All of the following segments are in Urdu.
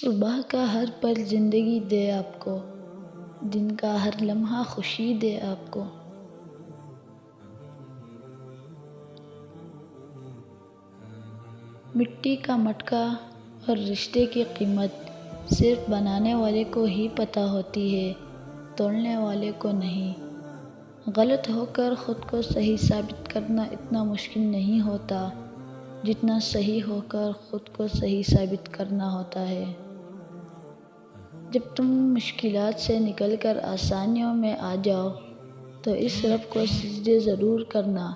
صبح کا ہر پل زندگی دے آپ کو، دن کا ہر لمحہ خوشی دے آپ کو۔ مٹی کا مٹکا اور رشتے کی قیمت صرف بنانے والے کو ہی پتہ ہوتی ہے، توڑنے والے کو نہیں۔ غلط ہو کر خود کو صحیح ثابت کرنا اتنا مشکل نہیں ہوتا جتنا صحیح ہو کر خود کو صحیح ثابت کرنا ہوتا ہے۔ جب تم مشکلات سے نکل کر آسانیوں میں آ جاؤ تو اس رب کو سجدے ضرور کرنا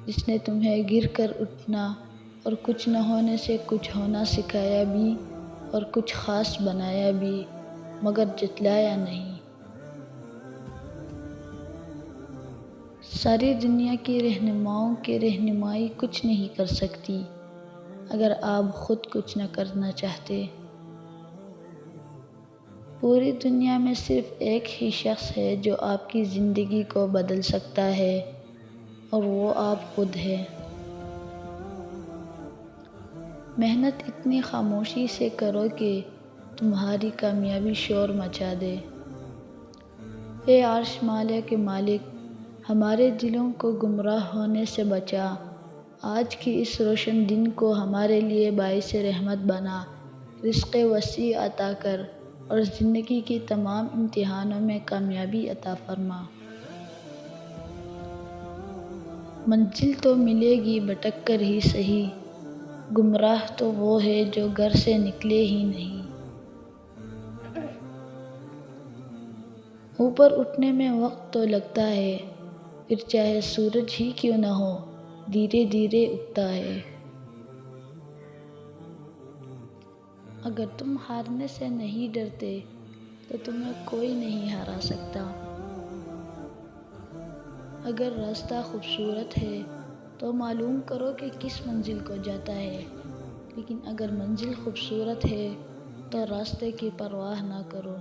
جس نے تمہیں گر کر اٹھنا اور کچھ نہ ہونے سے کچھ ہونا سکھایا بھی اور کچھ خاص بنایا بھی مگر جتلایا نہیں۔ ساری دنیا کی رہنماؤں کی رہنمائی کچھ نہیں کر سکتی اگر آپ خود کچھ نہ کرنا چاہتے۔ پوری دنیا میں صرف ایک ہی شخص ہے جو آپ کی زندگی کو بدل سکتا ہے اور وہ آپ خود ہیں۔ محنت اتنی خاموشی سے کرو کہ تمہاری کامیابی شور مچا دے۔ اے عرش مالا کے مالک، ہمارے دلوں کو گمراہ ہونے سے بچا۔ آج کی اس روشن دن کو ہمارے لیے باعث رحمت بنا، رزق وسیع عطا کر اور زندگی کی تمام امتحانوں میں کامیابی عطا فرما۔ منزل تو ملے گی بھٹک کر ہی سہی، گمراہ تو وہ ہے جو گھر سے نکلے ہی نہیں۔ اوپر اٹھنے میں وقت تو لگتا ہے، پھر چاہے سورج ہی کیوں نہ ہو دھیرے دھیرے اگتا ہے۔ اگر تم ہارنے سے نہیں ڈرتے تو تمہیں کوئی نہیں ہرا سکتا۔ اگر راستہ خوبصورت ہے تو معلوم کرو کہ کس منزل کو جاتا ہے، لیکن اگر منزل خوبصورت ہے تو راستے کی پرواہ نہ کرو۔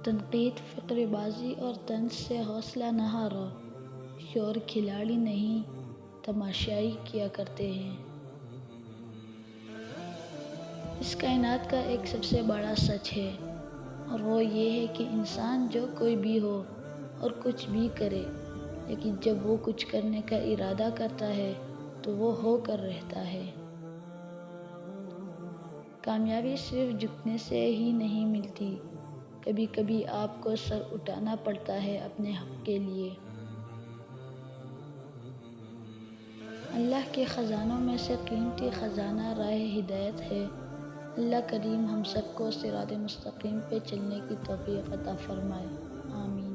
تنقید، فقرے بازی اور طنز سے حوصلہ نہ ہارو، شور کھلاڑی نہیں تماشائی کیا کرتے ہیں۔ اس کائنات کا ایک سب سے بڑا سچ ہے اور وہ یہ ہے کہ انسان جو کوئی بھی ہو اور کچھ بھی کرے، لیکن جب وہ کچھ کرنے کا ارادہ کرتا ہے تو وہ ہو کر رہتا ہے۔ کامیابی صرف جھکنے سے ہی نہیں ملتی، کبھی کبھی آپ کو سر اٹھانا پڑتا ہے اپنے حق کے لیے۔ اللہ کے خزانوں میں سے قیمتی خزانہ راہ ہدایت ہے۔ اللہ کریم ہم سب کو صراط مستقیم پہ چلنے کی توفیق عطا فرمائے، آمین۔